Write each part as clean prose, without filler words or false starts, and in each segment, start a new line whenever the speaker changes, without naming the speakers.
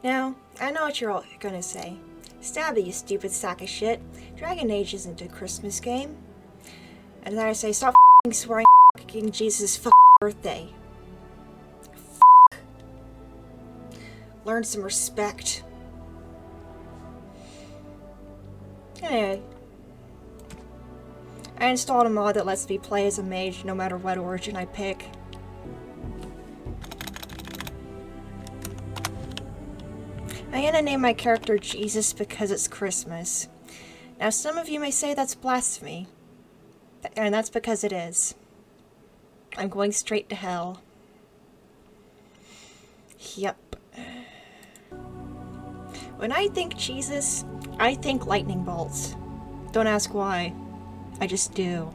Now, I know what you're all gonna say. Stab it, you stupid sack of shit. Dragon Age isn't a Christmas game. And then I say, stop f***ing swearing King Jesus' f***ing birthday. F***. Learn some respect. Anyway. I installed a mod that lets me play as a mage no matter what origin I pick. I'm gonna name my character Jesus because it's Christmas. Now some of you may say that's blasphemy. And that's because it is. I'm going straight to hell. Yep. When I think Jesus, I think lightning bolts. Don't ask why. I just do.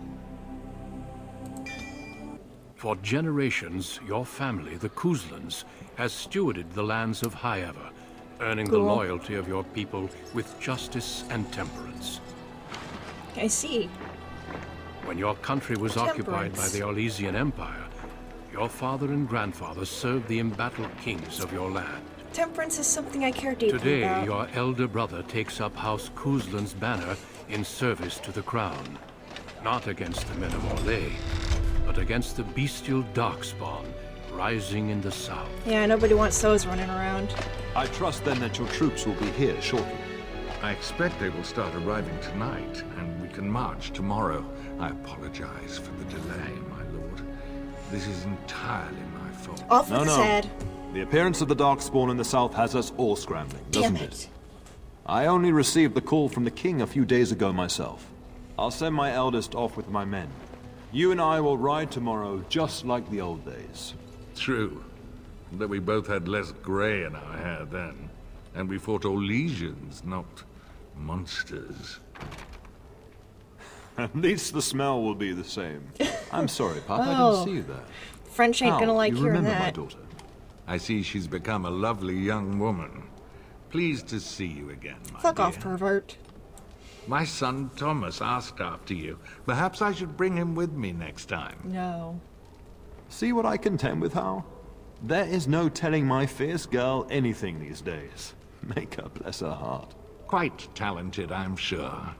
For generations, your family, the Kuzlans, has stewarded the lands of Highever, earning the loyalty of your people with justice and temperance.
I see.
When your country was occupied by the Orlesian Empire, your father and grandfather served the embattled kings of your land.
Temperance is something I care deeply
Today,
about.
your elder brother takes up House Kuzlan's banner in service to the crown. Not against the men of Orlais, but against the bestial Darkspawn rising in the south.
Yeah, nobody wants those running around.
I trust then that your troops will be here shortly.
I expect they will start arriving tonight, and we can march tomorrow. I apologize for the delay, my lord. This is entirely my fault.
Off with his head.
The appearance of the Darkspawn in the south has us all scrambling, doesn't
Damn
it? I only received the call from the king a few days ago myself. I'll send my eldest off with my men. You and I will ride tomorrow just like the old days.
True. Though we both had less grey in our hair then. And we fought Orlesians, not monsters.
At least the smell will be the same. I'm sorry, Pop, I
Oh.
didn't see you there.
French ain't gonna like
you
hearing
remember my
that.
daughter?
I see she's become a lovely young woman. Pleased to see you again, my
Fuck
dear.
off, pervert.
My son Thomas asked after you. Perhaps I should bring him with me next time.
No.
See what I contend with, Hal? There is no telling my fierce girl anything these days. Make her bless her heart.
Quite talented, I'm sure.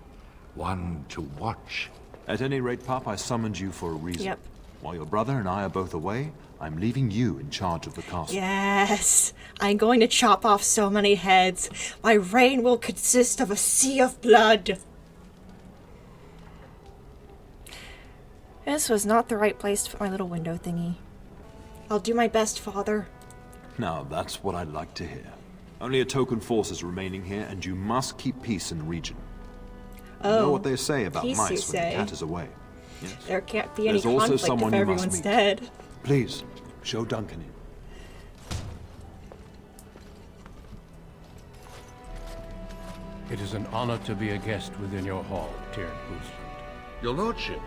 One to watch.
At any rate, Pop, I summoned you for a reason.
Yep.
While your brother and I are both away, I'm leaving you in charge of the castle.
Yes. I'm going to chop off so many heads. My reign will consist of a sea of blood. This was not the right place to put my little window thingy. I'll do my best, Father.
Now, that's what I'd like to hear. Only a token force is remaining here, and you must keep peace in the region. You know what they say about
peace, you
mice when
say.
the cat is away. Yes.
There can't be any
There's also
conflict
someone
if
you must
everyone's
meet.
dead.
Please, show Duncan in.
It is an honor to be a guest within your hall, Tyrn Kuzland.
Your lordship,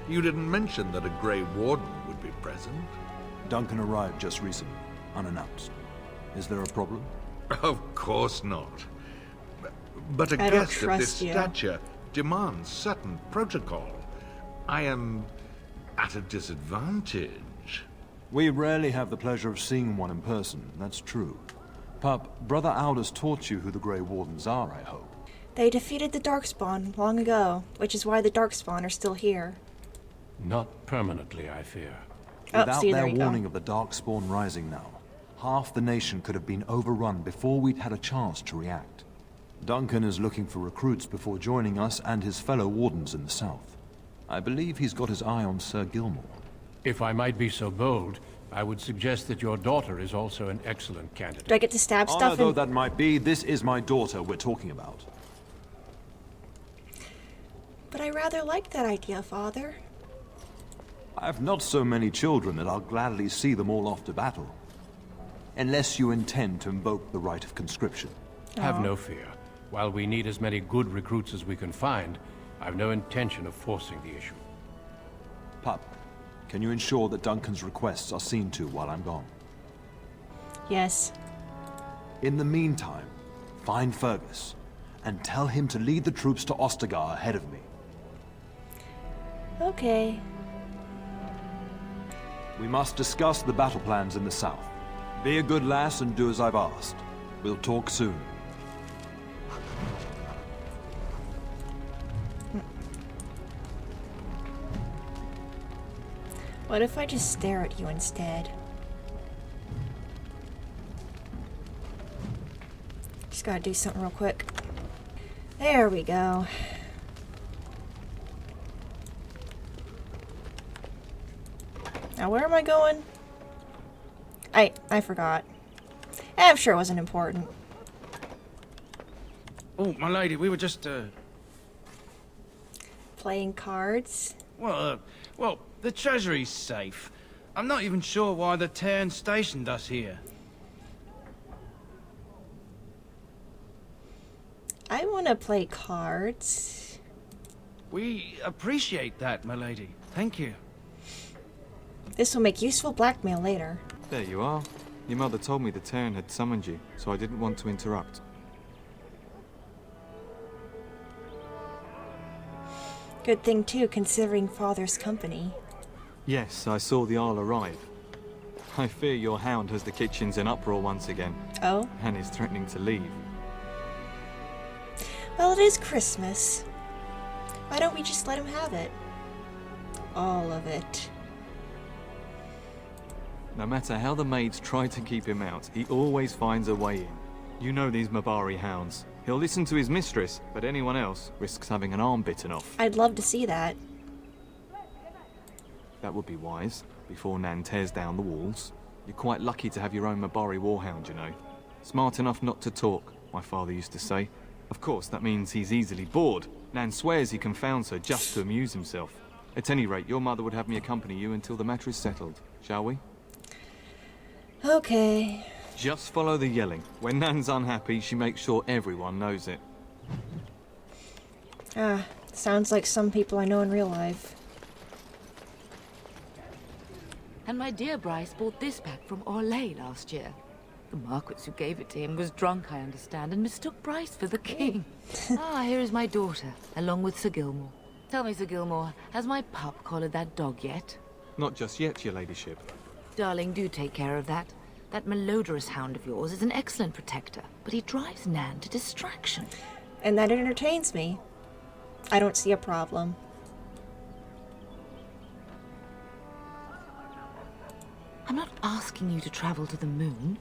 you didn't mention that a Grey Warden would be present.
Duncan arrived just recently, unannounced. Is there a problem?
Of course not. But a
I don't
guest of this
trust you.
stature demands certain protocol. I am at a disadvantage.
We rarely have the pleasure of seeing one in person, that's true. Pup, Brother Aldous taught you who the Grey Wardens are, I hope.
They defeated the Darkspawn long ago, which is why the Darkspawn are still here.
Not permanently, I fear.
Without
see, there
their
you go.
warning of the Darkspawn rising now, half the nation could have been overrun before we'd had a chance to react. Duncan is looking for recruits before joining us and his fellow wardens in the south. I believe he's got his eye on Sir Gilmore.
If I might be so bold, I would suggest that your daughter is also an excellent candidate.
Do I get to stab
Honor
stuff?
though
And...
that might be, this is my daughter we're talking about.
But I rather like that idea, Father.
I have not so many children that I'll gladly see them all off to battle. Unless you intend to invoke the right of conscription.
Have no fear. While we need as many good recruits as we can find, I've no intention of forcing the issue.
Pup, can you ensure that Duncan's requests are seen to while I'm gone?
Yes.
In the meantime, find Fergus, and tell him to lead the troops to Ostagar ahead of me.
Okay.
We must discuss the battle plans in the south. Be a good lass and do as I've asked. We'll talk soon.
What if I just stare at you instead? Just gotta do something real quick. There we go. Now where am I going? I forgot. I'm sure it wasn't important.
Oh, my lady, we were just,
Playing cards?
well, the treasury's safe. I'm not even sure why the Cairn stationed us here.
I want to play cards.
We appreciate that, my lady. Thank you.
This will make useful blackmail later.
There you are. Your mother told me the Cairn had summoned you, so I didn't want to interrupt.
Good thing too, considering Father's company.
Yes, I saw the Arl arrive. I fear your hound has the kitchens in uproar once again,
Oh?
and is threatening to leave.
Well, it is Christmas. Why don't we just let him have it? All of it.
No matter how the maids try to keep him out, he always finds a way in. You know these Mabari hounds. He'll listen to his mistress, but anyone else risks having an arm bitten off.
I'd love to see that.
That would be wise, before Nan tears down the walls. You're quite lucky to have your own Mabari warhound, you know. Smart enough not to talk, my father used to say. Of course, that means he's easily bored. Nan swears he confounds her just to amuse himself. At any rate, your mother would have me accompany you until the matter is settled, shall we?
Okay.
Just follow the yelling. When Nan's unhappy, she makes sure everyone knows it.
Ah, sounds like some people I know in real life.
And my dear Bryce bought this back from Orlais last year. The Marquis who gave it to him was drunk, I understand, and mistook Bryce for the king. Here is my daughter, along with Sir Gilmore. Tell me, Sir Gilmore, has my pup collared that dog yet?
Not just yet, your ladyship.
Darling, do take care of that. That malodorous hound of yours is an excellent protector, but he drives Nan to distraction.
And that entertains me. I don't see a problem.
I'm not asking you to travel to the moon.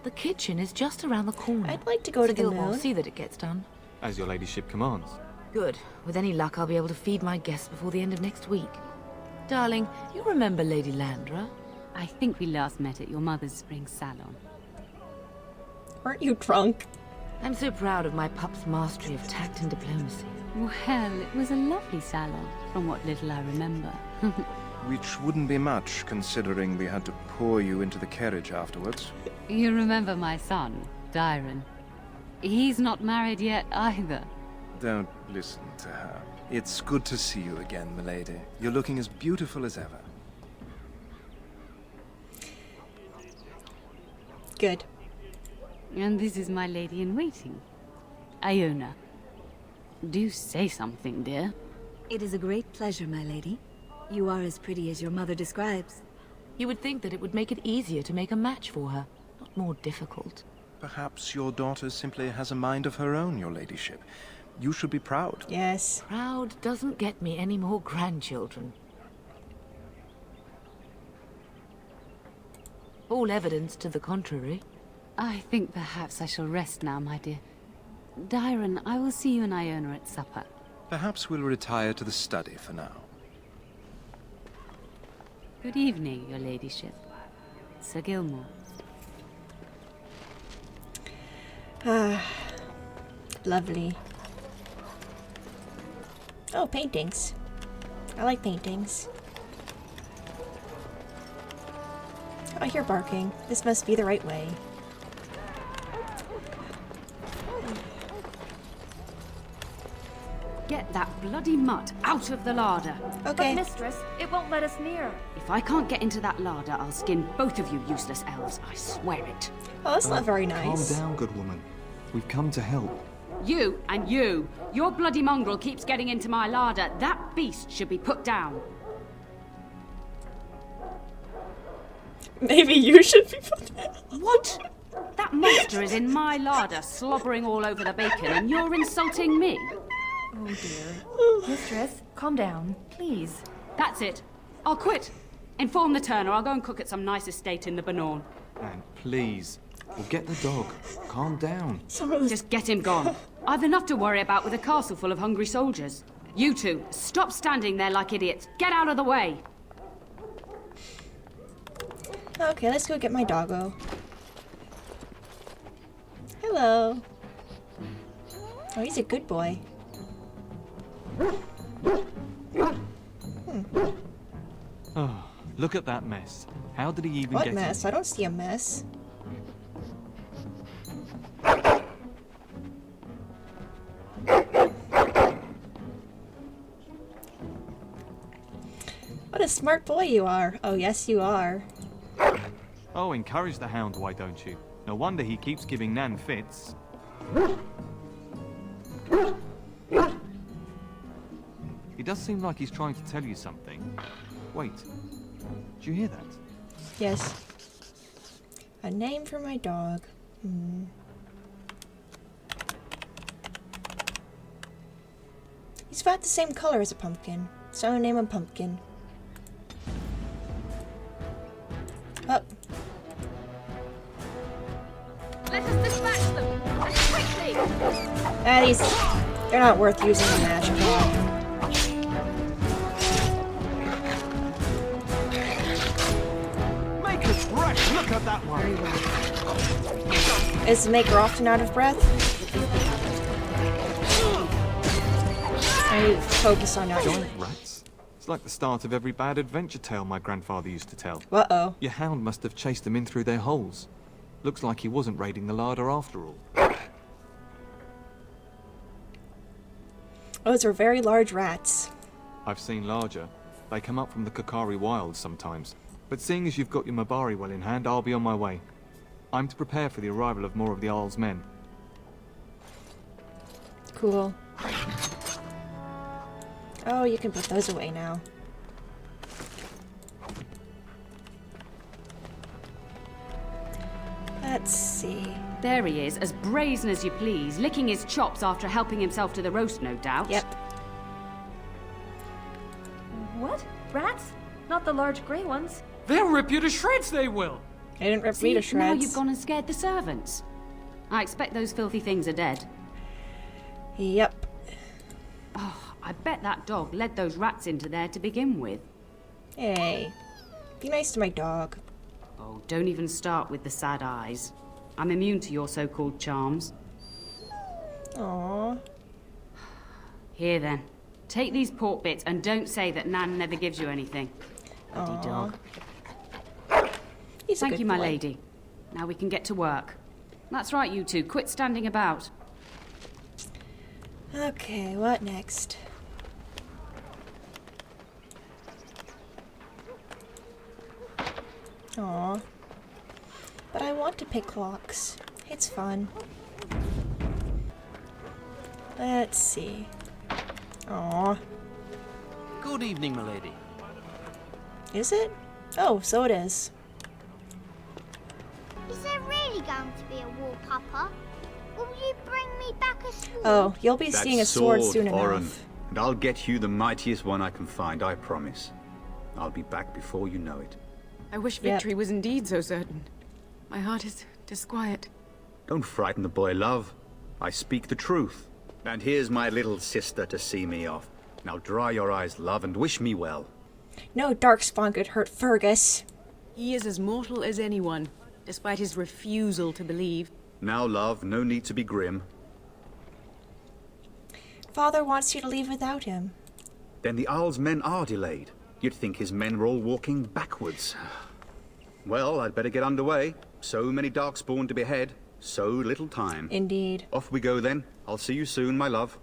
The kitchen is just around the corner.
I'd like to go to
Sir
the
Gilmore,
moon.
see that it gets done.
As your ladyship commands.
Good. With any luck, I'll be able to feed my guests before the end of next week. Darling, you remember Lady Landra?
I think we last met at your mother's spring salon.
Aren't you drunk?
I'm so proud of my pup's mastery of tact and diplomacy.
Well, it was a lovely salon, from what little I remember.
Which wouldn't be much, considering we had to pour you into the carriage afterwards.
You remember my son, Dyron. He's not married yet either.
Don't listen to her. It's good to see you again, milady. You're looking as beautiful as ever.
Good.
And this is my lady-in-waiting, Iona. Do say something, dear.
It is a great pleasure, my lady. You are as pretty as your mother describes.
You would think that it would make it easier to make a match for her, not more difficult.
Perhaps your daughter simply has a mind of her own, your ladyship. You should be proud.
Yes.
Proud doesn't get me any more grandchildren. All evidence to the contrary.
I think perhaps I shall rest now, my dear. Dyron, I will see you and Iona at supper.
Perhaps we'll retire to the study for now.
Good evening, your ladyship. Sir Gilmore.
Lovely. Oh, paintings. I like paintings. I hear barking. This must be the right way.
Get that bloody mutt out of the larder.
Okay.
Mistress, it won't let us near.
If I can't get into that larder, I'll skin both of you useless elves. I swear it.
Oh, that's not very nice.
Calm down, good woman. We've come to help.
You and you. Your bloody mongrel keeps getting into my larder. That beast should be put down.
Maybe you should be put down.
What? That monster is in my larder, slobbering all over the bacon, and you're insulting me.
Oh dear. Mistress, calm down, please.
That's it. I'll quit. Inform the turner. I'll go and cook at some nice estate in the Banorn.
And please, we'll get the dog. Calm down.
Just get him gone. I've enough to worry about with a castle full of hungry soldiers. You two, stop standing there like idiots. Get out of the way.
Okay, let's go get my doggo. Hello. Oh, he's a good boy.
Oh, look at that mess. How did he even
What
get
mess?
in?
I don't see a mess. What a smart boy you are. Oh, yes, you are.
Oh, encourage the hound, why don't you? No wonder he keeps giving Nan fits. He does seem like he's trying to tell you something. Wait, did you hear that?
Yes. A name for my dog. He's about the same color as a pumpkin, so I'll name him Pumpkin. Oh.
Let us dispatch them! And quickly!
They're not worth using the magic on.
Make us breath! Look at that one!
Is the maker often out of breath? I need to focus on that.
Giant rats? It's like the start of every bad adventure tale my grandfather used to tell.
Uh-oh.
Your hound must have chased them in through their holes. Looks like he wasn't raiding the larder after all.
Those are very large rats.
I've seen larger. They come up from the Kakari wilds sometimes. But seeing as you've got your Mabari well in hand, I'll be on my way. I'm to prepare for the arrival of more of the Isle's men.
Cool. Oh, you can put those away now. Let's see.
There he is, as brazen as you please, licking his chops after helping himself to the roast, no doubt.
Yep.
What? Rats? Not the large grey ones.
They'll rip you to shreds, they will!
They didn't rip
See,
me to shreds.
now you've gone and scared the servants. I expect those filthy things are dead.
Yep.
Oh, I bet that dog led those rats into there to begin with.
Hey. Be nice to my dog.
Oh, don't even start with the sad eyes. I'm immune to your so-called charms.
Aww.
Here then. Take these pork bits and don't say that Nan never gives you anything. Bloody dog.
He's a
Thank
good
you, my
boy.
lady. Now we can get to work. That's right, you two. Quit standing about.
Okay, what next? Aw. But I want to pick locks. It's fun. Let's see. Aw.
Good evening, milady.
Is it? Oh, so it is.
Is there really going to be a war, Papa? Will you bring me back a sword?
Oh, you'll be seeing a sword soon
Oren,
enough.
and I'll get you the mightiest one I can find, I promise. I'll be back before you know it.
I wish victory was indeed so certain. My heart is disquiet.
Don't frighten the boy, love. I speak the truth. And here's my little sister to see me off. Now dry your eyes, love, and wish me well.
No darkspawn could hurt Fergus.
He is as mortal as anyone, despite his refusal to believe.
Now, love, no need to be grim.
Father wants you to leave without him.
Then the Isle's men are delayed. You'd think his men were all walking backwards. Well, I'd better get underway. So many darkspawn to behead. So little time.
Indeed.
Off we go then. I'll see you soon, my love.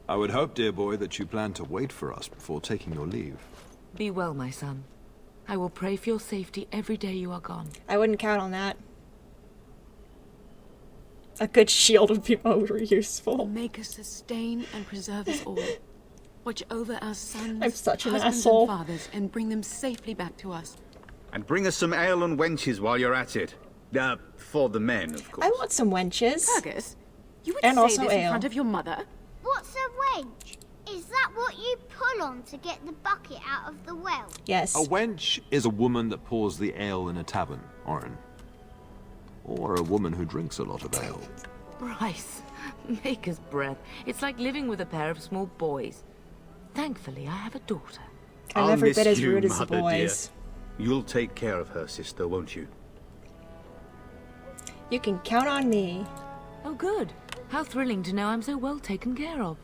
I would hope, dear boy, that you plan to wait for us before taking your leave.
Be well, my son. I will pray for your safety every day you are gone.
I wouldn't count on that. A good shield would be more useful.
Make us sustain and preserve us all. Watch over our sons,
I'm such an
husbands
asshole.
and fathers, and bring them safely back to us.
And bring us some ale and wenches while you're at it. For the men, of course.
I want some wenches.
Fergus, you would
And
say
also
this in
ale.
front of your mother?
What's a wench? Is that what you pull on to get the bucket out of the well?
Yes.
A wench is a woman that pours the ale in a tavern, Orin. Or a woman who drinks a lot of ale.
Bryce, maker's breath. It's like living with a pair of small boys. Thankfully, I have a daughter.
I'm every bit as rude as the boys.
Dear. You'll take care of her, sister, won't you?
You can count on me.
Oh, good. How thrilling to know I'm so well taken care of.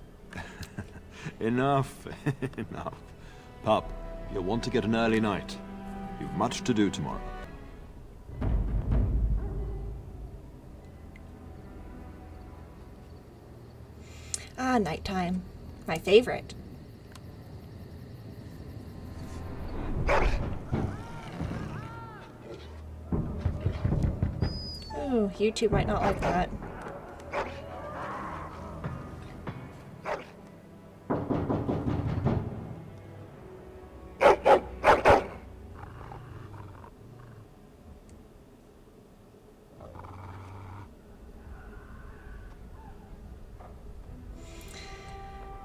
Enough, enough. Pup, you'll want to get an early night. You've much to do tomorrow.
Ah, nighttime. My favorite. Ooh, YouTube might not like that.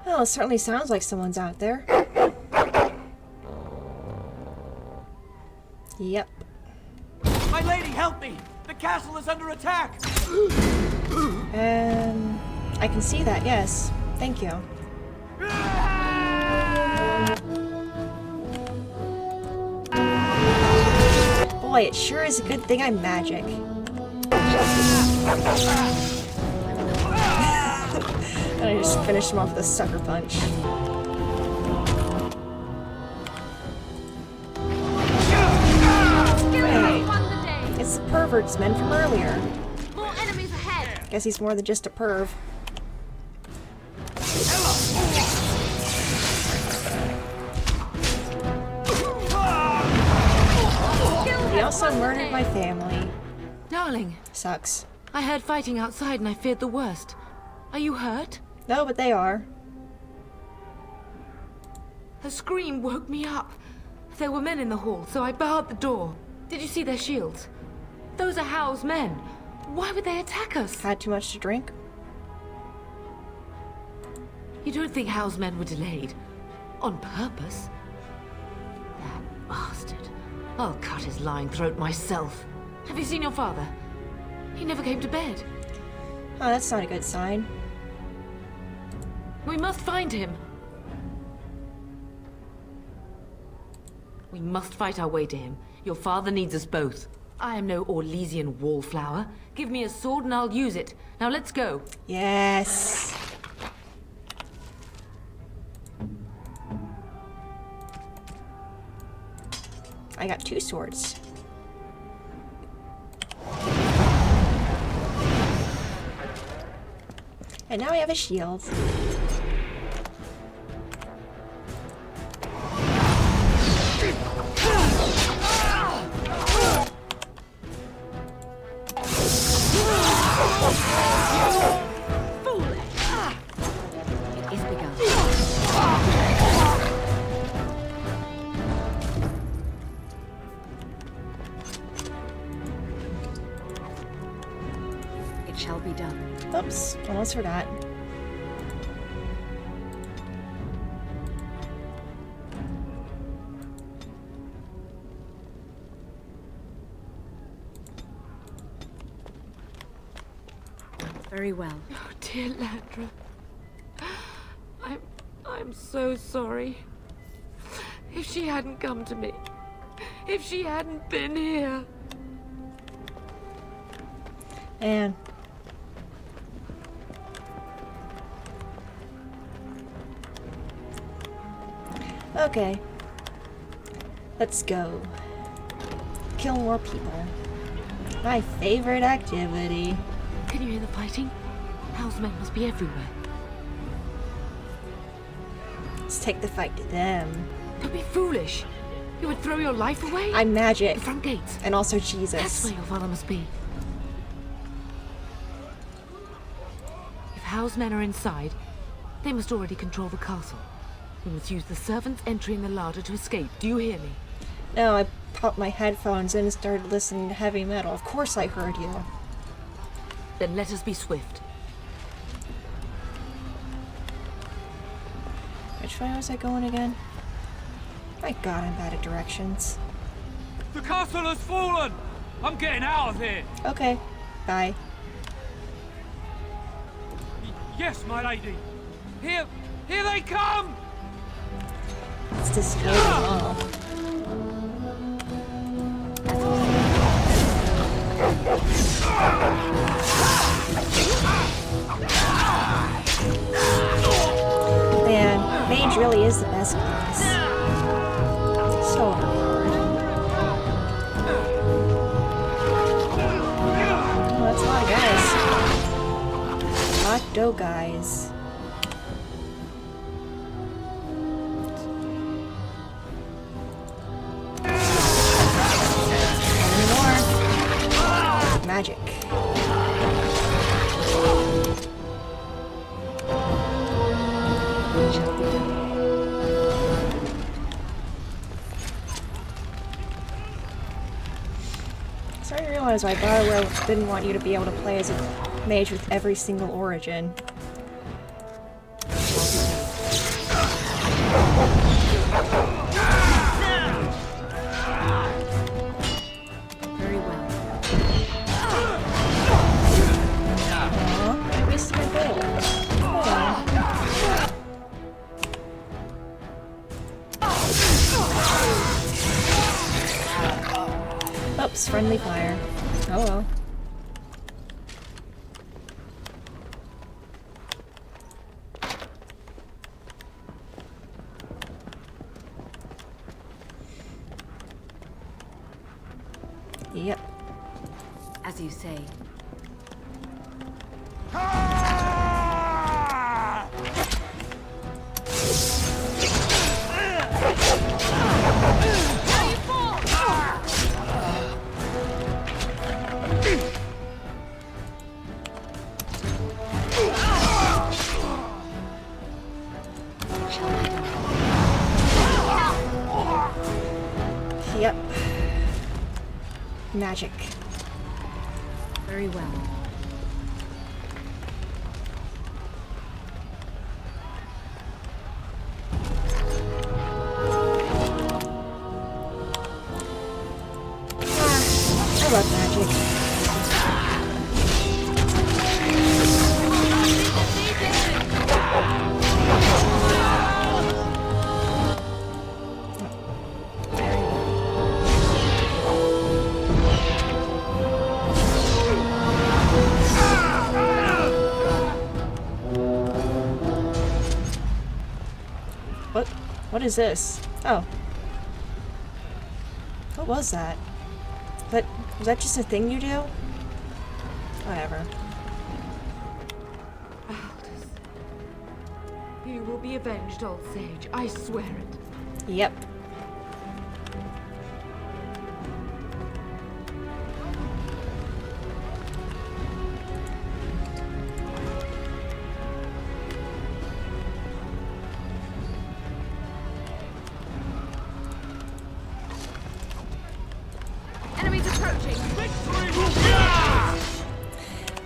Well, it certainly sounds like someone's out there. Yep.
My lady, help me! The castle is under attack!
I can see that, yes. Thank you. Boy, it sure is a good thing I'm magic. And I just finished him off with a sucker punch. Wait, it's the pervert's men from earlier.
More enemies ahead.
Guess he's more than just a perv. He also murdered my family.
Darling.
Sucks.
I heard fighting outside and I feared the worst. Are you hurt?
No, but they are.
Her scream woke me up. There were men in the hall, so I barred the door. Did you see their shields? Those are Howe's men. Why would they attack us?
Had too much to drink?
You don't think Howe's men were delayed? On purpose? That bastard. I'll cut his lying throat myself. Have you seen your father? He never came to bed.
Oh, that's not a good sign.
We must find him. We must fight our way to him. Your father needs us both. I am no Orlesian wallflower. Give me a sword and I'll use it. Now let's go.
Yes. I got 2 swords. And now I have a shield.
It shall be done.
Oops, almost forgot.
Very well.
Oh, dear Landra. I'm so sorry. If she hadn't come to me, if she hadn't been here.
And okay. Let's go. Kill more people. My favorite activity.
Can you hear the fighting? Howe's men must be everywhere.
Let's take the fight to them.
Don't be foolish. You would throw your life away?
I'm magic.
The front gates.
And also Jesus.
That's where your father must be. If Howe's men are inside, they must already control the castle. We must use the servants' entry in the larder to escape. Do you hear me?
No, I popped my headphones in and started listening to heavy metal. Of course I heard you.
Then let us be swift.
Which way was I going again? My god, I'm bad at directions.
The castle has fallen! I'm getting out of here!
Okay, bye.
Yes, my lady! Here they come!
Let's destroy them all. Man, Mage really is the best class. So overpowered. Oh, that's a lot of guys. Hot dough guys. Magic. Starting to realize why BioWare didn't want you to be able to play as a mage with every single origin. Oops, friendly fire. Oh well. Yep.
As you say.
Yep. Magic.
Very well.
I love magic. What is this? Oh. What was that? Was that just a thing you do? Whatever.
Aldous. You will be avenged, old sage. I swear it.
Yep.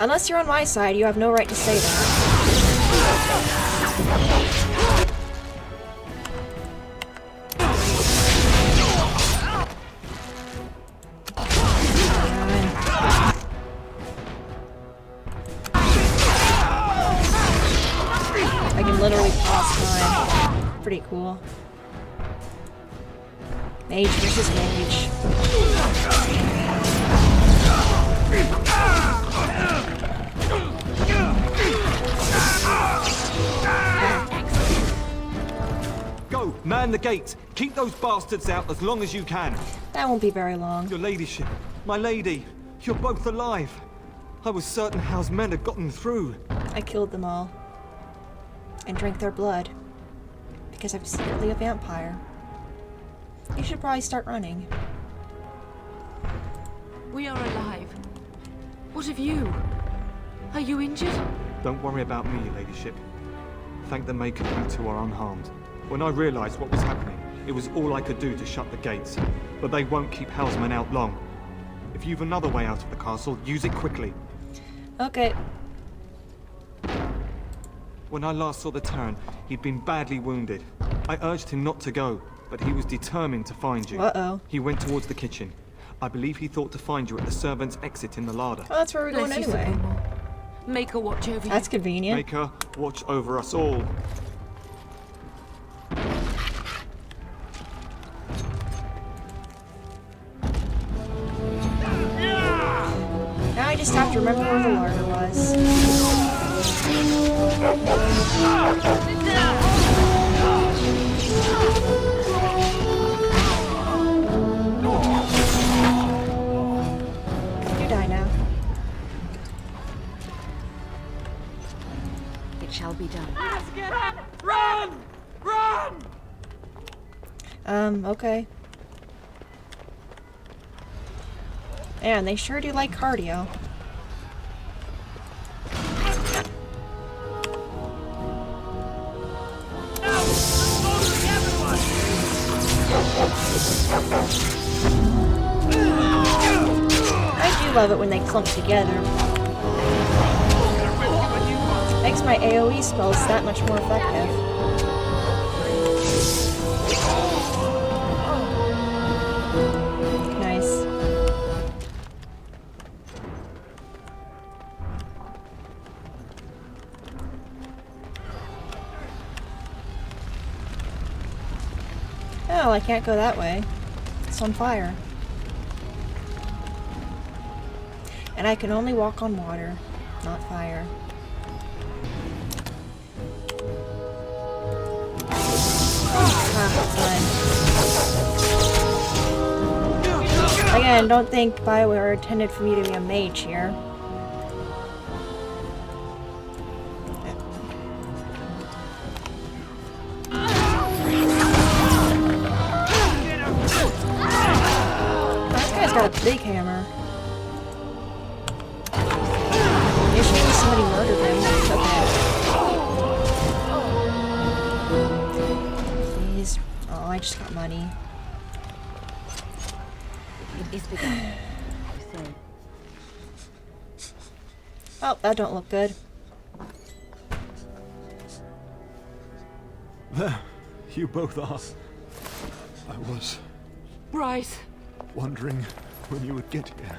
Unless you're on my side, you have no right to say that. I can literally pause time. Pretty cool. Mage versus mage.
Go! Man the gates! Keep those bastards out as long as you can!
That won't be very long.
Your ladyship, my lady, you're both alive! I was certain Hal's men had gotten through.
I killed them all. And drank their blood. Because I'm secretly a vampire. You should probably start running.
We are alive. What of you? Are you injured?
Don't worry about me, your ladyship. Thank the Maker you two are unharmed. When I realized what was happening, it was all I could do to shut the gates. but they won't keep Hal's men out long. If you've another way out of the castle, use it quickly.
Okay.
When I last saw the Terran, he'd been badly wounded. I urged him not to go, but he was determined to find you.
Uh-oh.
He went towards the kitchen. I believe he thought to find you at the servants' exit in the larder.
Well, that's where we're going anyway.
Make her watch over you.
That's convenient.
Make her watch over us all.
Now I just have to remember where the larder was. You die now.
It shall be done.
Let's get up! Run! Run!
Okay. Man, they sure do like cardio. I do love it when they clump together. Makes my AoE spells that much more effective. Nice. Oh, I can't go that way. It's on fire. And I can only walk on water, not fire. Fine. Again, don't think BioWare intended for me to be a mage here. Got a big hammer. Maybe somebody murdered him. Okay. Please. Oh, I just got money.
It is begun.
Oh, that don't look good.
There, you both are. I was
Bryce.
wondering when you would get here.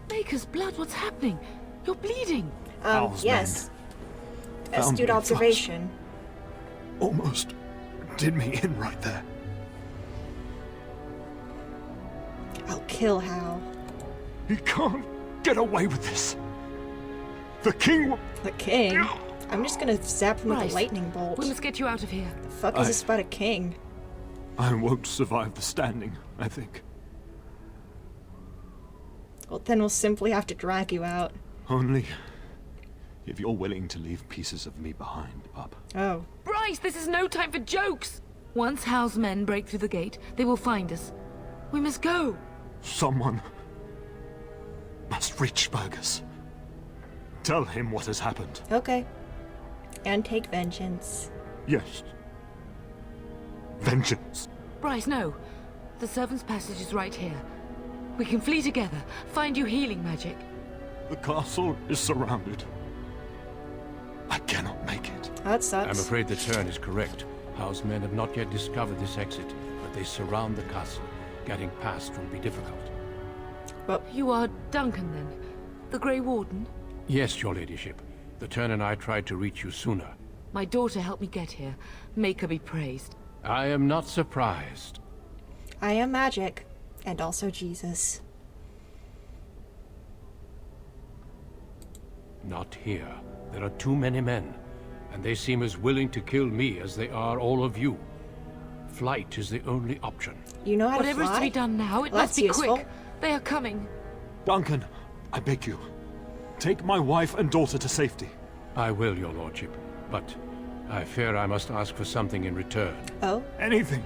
Maker's blood, what's happening? You're bleeding.
Hal's
Yes.
men found
Astute
me
observation.
fast. Almost did me in right there.
I'll kill Hal.
He can't get away with this. The king will...
The king? I'm just gonna zap him with
Bryce,
a lightning bolt.
We must get you out of here.
The fuck is this about a king?
I won't survive the standing, I think.
Well, then we'll simply have to drag you out.
Only if you're willing to leave pieces of me behind, pup.
Oh.
Bryce, this is no time for jokes! Once Hal's men break through the gate, they will find us. We must go.
Someone must reach Burgess. Tell him what has happened.
Okay. And take vengeance.
Yes. Vengeance.
Bryce, no. The servant's passage is right here. We can flee together, find you healing magic.
The castle is surrounded. I cannot make it.
That sucks.
I'm afraid the Terran is correct. Hal's men have not yet discovered this exit, but they surround the castle. Getting past will be difficult.
Well,
you are Duncan, then? The Grey Warden?
Yes, your ladyship. The Terran and I tried to reach you sooner.
My daughter helped me get here. Make her be praised.
I am not surprised.
I am magic. And also Jesus.
Not here. There are too many men, and they seem as willing to kill me as they are all of you. Flight is the only option.
You know how
Whatever
to fly?
is to be done now, it
Well,
must
that's
be
useful.
quick. They are coming.
Duncan, I beg you. Take my wife and daughter to safety.
I will, your lordship, but I fear I must ask for something in return.
Oh?
Anything.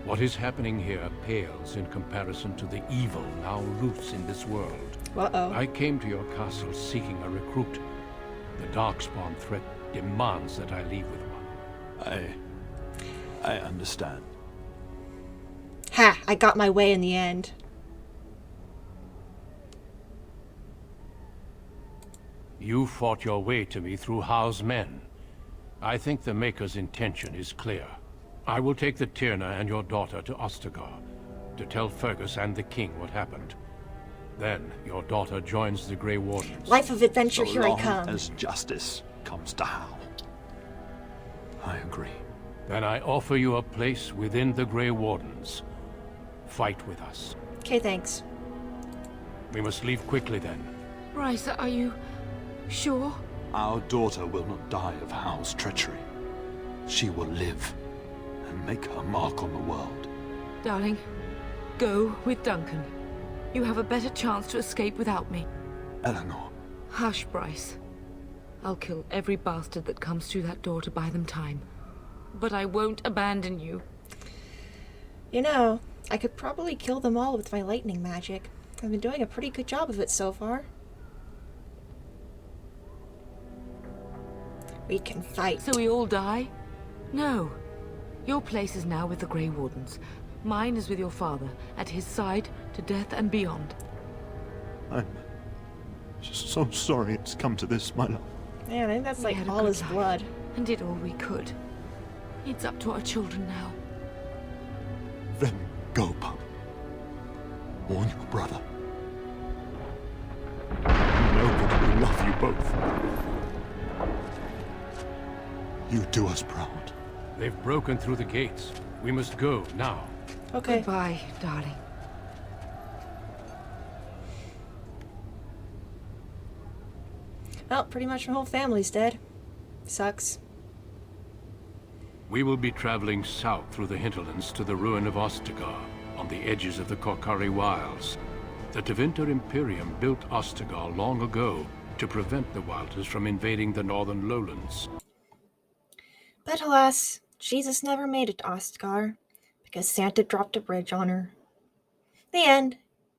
What is happening here pales in comparison to the evil now loose in this world.
Uh-oh.
I came to your castle seeking a recruit. The Darkspawn threat demands that I leave with one.
I understand.
I got my way in the end.
You fought your way to me through Howe's men. I think the Maker's intention is clear. I will take the Tyrna and your daughter to Ostagar to tell Fergus and the king what happened. Then your daughter joins the Grey Wardens.
Life of adventure,
So
here I
long
come.
as justice comes to Howe. I agree.
Then I offer you a place within the Grey Wardens. Fight with us.
Okay, thanks.
We must leave quickly then.
Bryce, are you sure?
Our daughter will not die of Howe's treachery. She will live and make her mark on the world.
Darling, go with Duncan. You have a better chance to escape without me.
Eleanor.
Hush, Bryce. I'll kill every bastard that comes through that door to buy them time. But I won't abandon you.
You know, I could probably kill them all with my lightning magic. I've been doing a pretty good job of it so far. We can fight.
So we all die? No. Your place is now with the Grey Wardens. Mine is with your father, at his side, to death and beyond.
I'm just so sorry it's come to this, my love.
Man, I think that's
We
like
had a
all
good
his
life,
blood.
And did all we could. It's up to our children now.
Then go, pup. Warn your brother. Know that we love you both. You do us proud.
They've broken through the gates. We must go now.
Okay.
Goodbye, darling.
Well, pretty much my whole family's dead. Sucks.
We will be traveling south through the hinterlands to the ruin of Ostagar, on the edges of the Korcari Wilds. The Tevinter Imperium built Ostagar long ago to prevent the Wilders from invading the northern lowlands.
But alas, Jesus never made it to Ostagar, because Santa dropped a bridge on her. The end.